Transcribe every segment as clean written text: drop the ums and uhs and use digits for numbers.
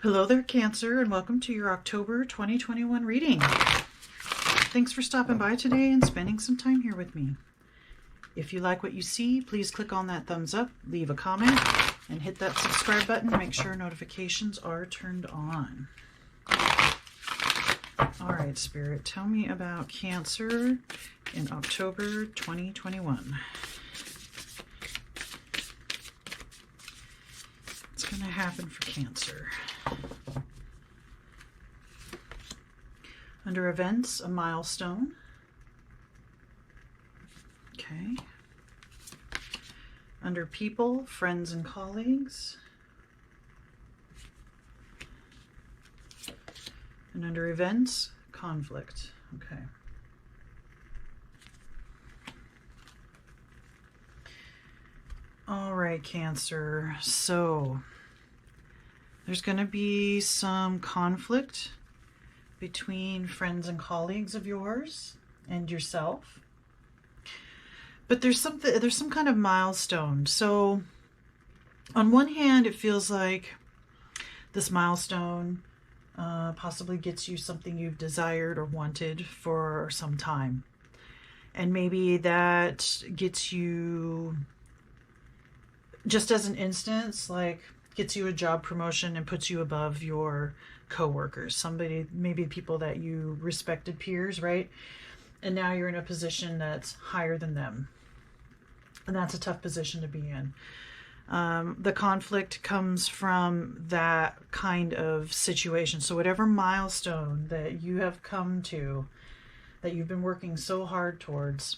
Hello there, Cancer, and welcome to your October 2021 reading. Thanks for stopping by today and spending some time here with me. If you like what you see, please click on that thumbs up, leave a comment, and hit that subscribe button to make sure notifications are turned on. All right, Spirit, tell me about Cancer in October 2021. What's going to happen for Cancer? Under events, a milestone. Okay. Under people, friends and colleagues. And under events, conflict. Okay. All right, Cancer. So there's going to be some conflict between friends and colleagues of yours and yourself. But there's some kind of milestone. So on one hand, it feels like this milestone possibly gets you something you've desired or wanted for some time. And maybe that gets you, just as an instance, like gets you a job promotion and puts you above your co-workers, somebody, maybe people that you respected, peers, right? And now you're in a position that's higher than them. And that's a tough position to be in. The conflict comes from that kind of situation. So whatever milestone that you have come to, that you've been working so hard towards,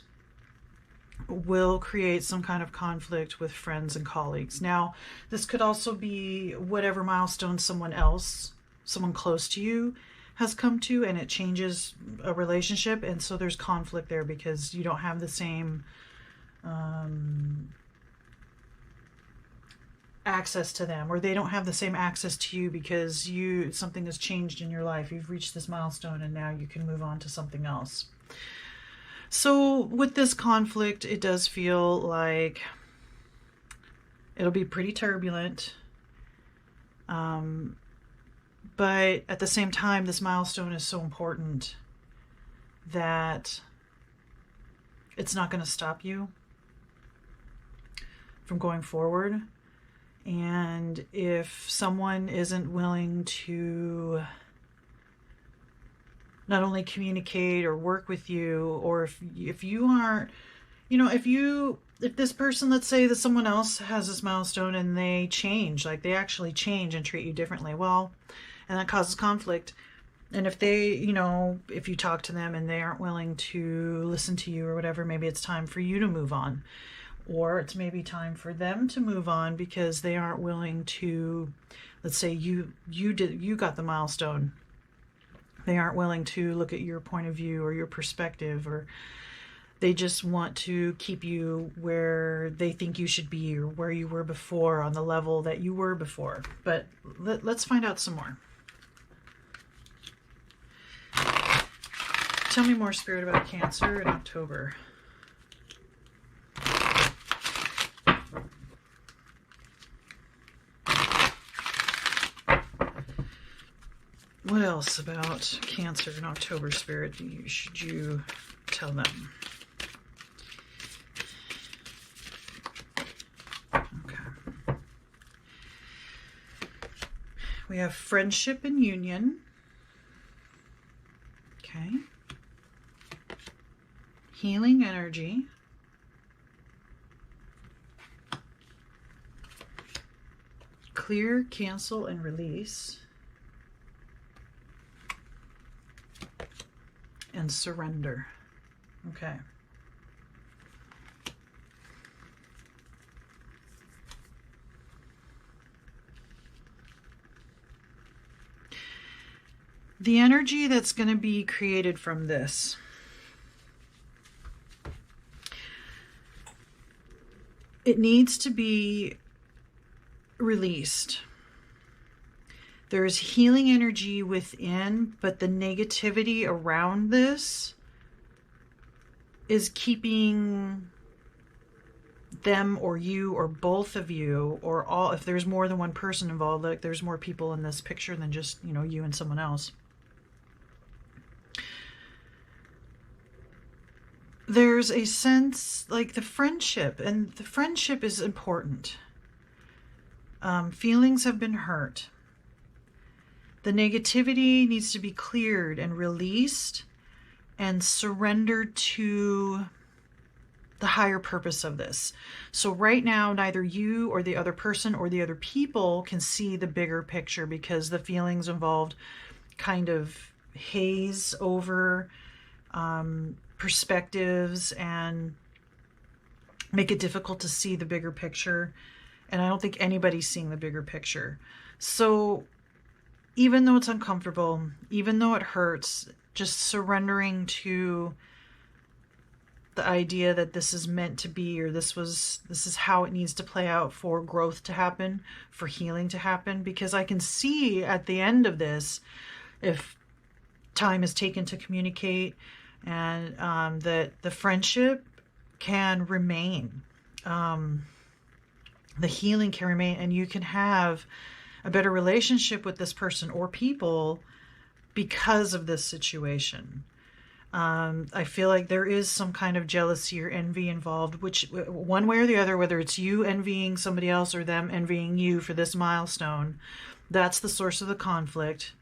will create some kind of conflict with friends and colleagues. Now, this could also be whatever milestone someone close to you has come to, and it changes a relationship. And so there's conflict there because you don't have the same access to them, or they don't have the same access to you because something has changed in your life. You've reached this milestone and now you can move on to something else. So with this conflict, it does feel like it'll be pretty turbulent. But at the same time, this milestone is so important that it's not going to stop you from going forward. And if someone isn't willing to not only communicate or work with you, or if you aren't, if this person, let's say that someone else has this milestone and they change, like they actually change and treat you differently, well, and that causes conflict. And if they, if you talk to them and they aren't willing to listen to you or whatever, maybe it's time for you to move on. Or it's maybe time for them to move on because they aren't willing to, let's say you got the milestone. They aren't willing to look at your point of view or your perspective, or they just want to keep you where they think you should be or where you were before, on the level that you were before. But let's find out some more. Tell me more, Spirit, about Cancer in October. What else about Cancer in October, Spirit, should you tell them? Okay. We have friendship and union. Okay. Healing energy. Clear, cancel, and release. And surrender. Okay. The energy that's going to be created from this. It needs to be released. There's healing energy within, but the negativity around this is keeping them or you or both of you or all, if there's more than one person involved, like there's more people in this picture than just, you know, you and someone else. There's a sense like the friendship, and the friendship is important. Feelings have been hurt. The negativity needs to be cleared and released and surrendered to the higher purpose of this. So right now, neither you or the other person or the other people can see the bigger picture because the feelings involved kind of haze over perspectives and make it difficult to see the bigger picture. And I don't think anybody's seeing the bigger picture. So even though it's uncomfortable, even though it hurts, just surrendering to the idea that this is meant to be, or this is how it needs to play out for growth to happen, for healing to happen. Because I can see at the end of this, if time is taken to communicate, and that the friendship can remain, the healing can remain, and you can have a better relationship with this person or people because of this situation. I feel like there is some kind of jealousy or envy involved, which one way or the other, whether it's you envying somebody else or them envying you for this milestone, that's the source of the conflict.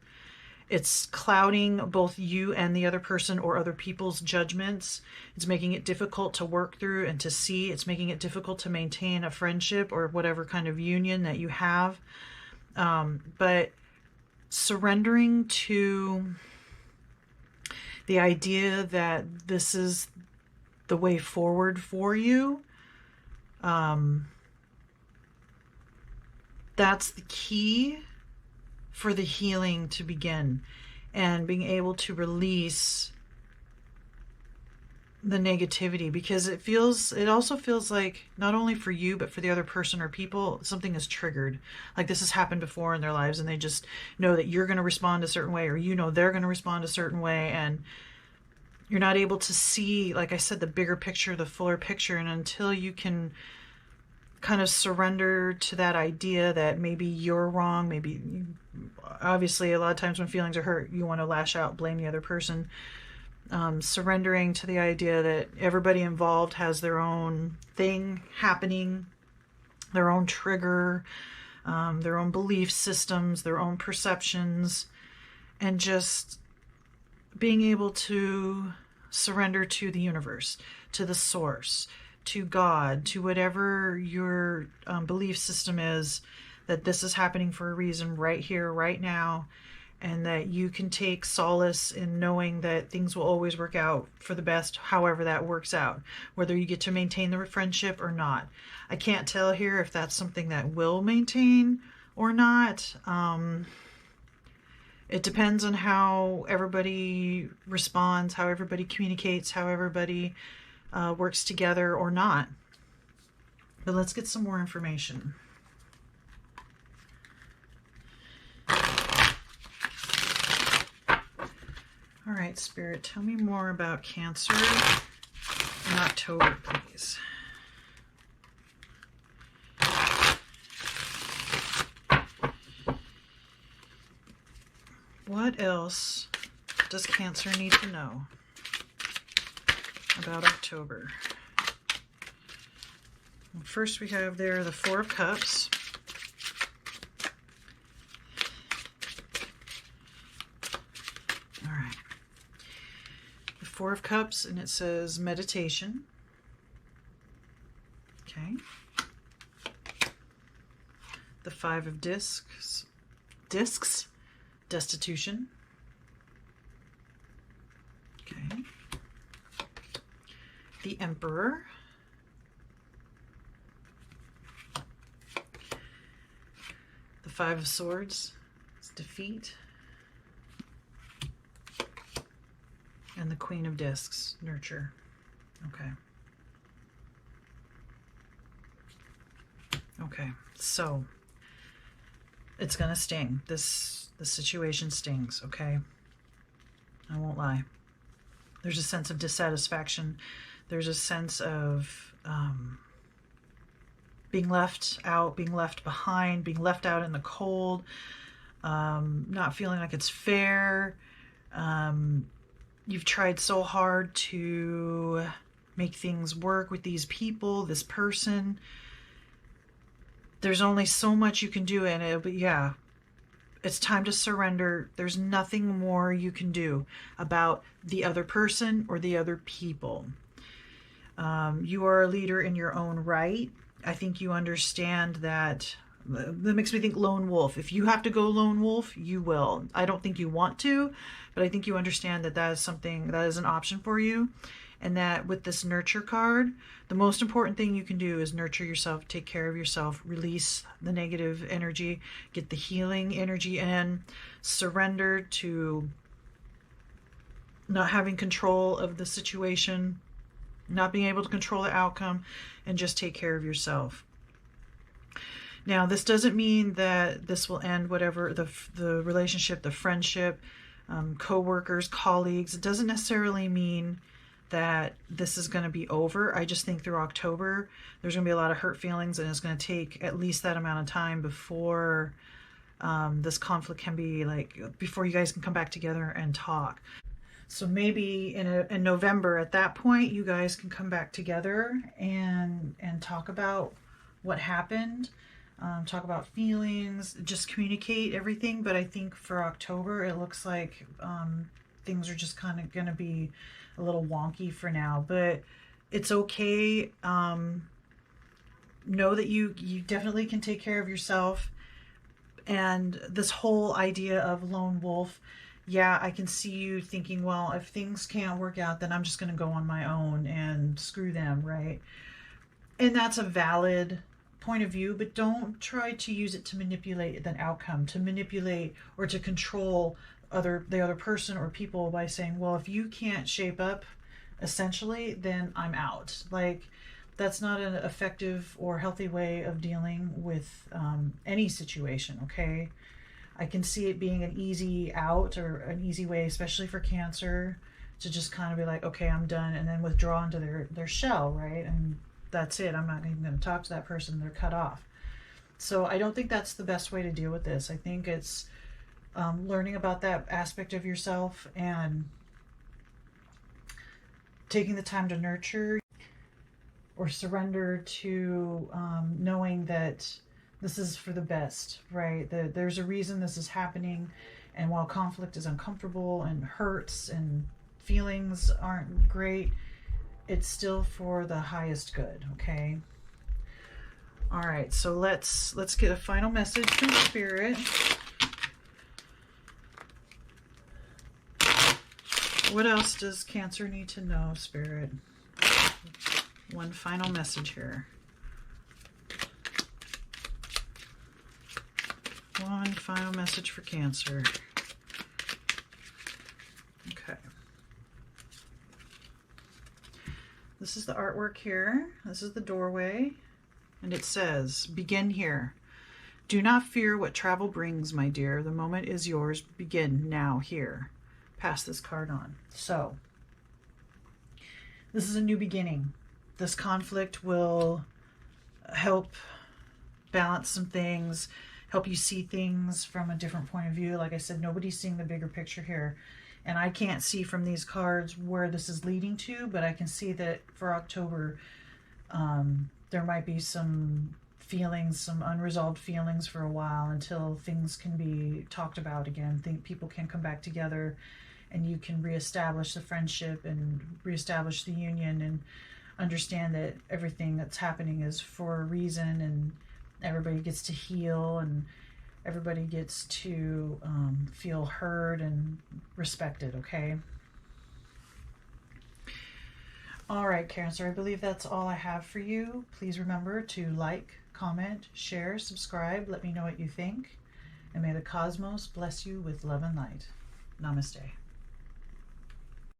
It's clouding both you and the other person or other people's judgments. It's making it difficult to work through and to see. It's making it difficult to maintain a friendship or whatever kind of union that you have. But surrendering to the idea that this is the way forward for you, that's the key for the healing to begin, and being able to release the negativity, because it also feels like not only for you but for the other person or people, something is triggered, like this has happened before in their lives, and they just know that you're going to respond a certain way, or you know they're going to respond a certain way, and you're not able to see, like I said, the bigger picture, the fuller picture. And until you can kind of surrender to that idea that maybe you're wrong, maybe, obviously a lot of times when feelings are hurt, you want to lash out, blame the other person. Surrendering to the idea that everybody involved has their own thing happening, their own trigger, their own belief systems, their own perceptions, and just being able to surrender to the universe, to the source, to God, to whatever your belief system is, that this is happening for a reason right here, right now, and that you can take solace in knowing that things will always work out for the best, however that works out, whether you get to maintain the friendship or not. I can't tell here if that's something that will maintain or not. It depends on how everybody responds, how everybody communicates, how everybody works together or not. But let's get some more information. All right, Spirit, tell me more about Cancer in October, please. What else does Cancer need to know about October? Well, first we have there the Four of Cups. All right. The Four of Cups, and it says meditation. Okay. The Five of Discs. Destitution. Okay. The Emperor. The Five of Swords. It's defeat. And the Queen of Discs. Nurture. Okay. Okay. So it's gonna sting. The situation stings, okay? I won't lie. There's a sense of dissatisfaction. There's a sense of being left out, being left behind, being left out in the cold, not feeling like it's fair. You've tried so hard to make things work with these people, this person. There's only so much you can do in it, but yeah, it's time to surrender. There's nothing more you can do about the other person or the other people. You are a leader in your own right. I think you understand that. That makes me think lone wolf. If you have to go lone wolf, you will. I don't think you want to, but I think you understand that that is something, that is an option for you. And that with this nurture card, the most important thing you can do is nurture yourself, take care of yourself, release the negative energy, get the healing energy in, surrender to not having control of the situation, not being able to control the outcome, and just take care of yourself. Now, this doesn't mean that this will end whatever the relationship, the friendship, co-workers, colleagues. It doesn't necessarily mean that this is going to be over. I just think through October, there's going to be a lot of hurt feelings, and it's going to take at least that amount of time before this conflict can be before you guys can come back together and talk. So maybe in November, at that point, you guys can come back together and talk about what happened, talk about feelings, just communicate everything. But I think for October, it looks like things are just kind of going to be a little wonky for now, but it's okay. Know that you definitely can take care of yourself. And this whole idea of lone wolf, yeah, I can see you thinking, well, if things can't work out, then I'm just going to go on my own and screw them, right? And that's a valid point of view, but don't try to use it to manipulate the outcome, to manipulate or to control the other person or people by saying, well, if you can't shape up, essentially, then I'm out. That's not an effective or healthy way of dealing with any situation, okay? I can see it being an easy out or an easy way, especially for Cancer, to just kind of be like, okay, I'm done, and then withdraw into their shell, right? And that's it. I'm not even going to talk to that person. They're cut off. So I don't think that's the best way to deal with this. I think it's learning about that aspect of yourself and taking the time to nurture or surrender to knowing that this is for the best, right? There's a reason this is happening, and while conflict is uncomfortable and hurts and feelings aren't great, it's still for the highest good, okay? All right, so let's get a final message from Spirit. What else does Cancer need to know, Spirit? One final message here. One final message for Cancer. Okay. This is the artwork here. This is the doorway. And it says, begin here. Do not fear what travel brings, my dear. The moment is yours. Begin now here. Pass this card on. So, this is a new beginning. This conflict will help balance some things, help you see things from a different point of view. Like I said, nobody's seeing the bigger picture here. And I can't see from these cards where this is leading to, but I can see that for October, there might be some feelings, some unresolved feelings for a while until things can be talked about again. Think people can come back together and you can reestablish the friendship and reestablish the union and understand that everything that's happening is for a reason, and everybody gets to heal and everybody gets to feel heard and respected, okay? All right, Cancer, I believe that's all I have for you. Please remember to like, comment, share, subscribe. Let me know what you think. And may the cosmos bless you with love and light. Namaste.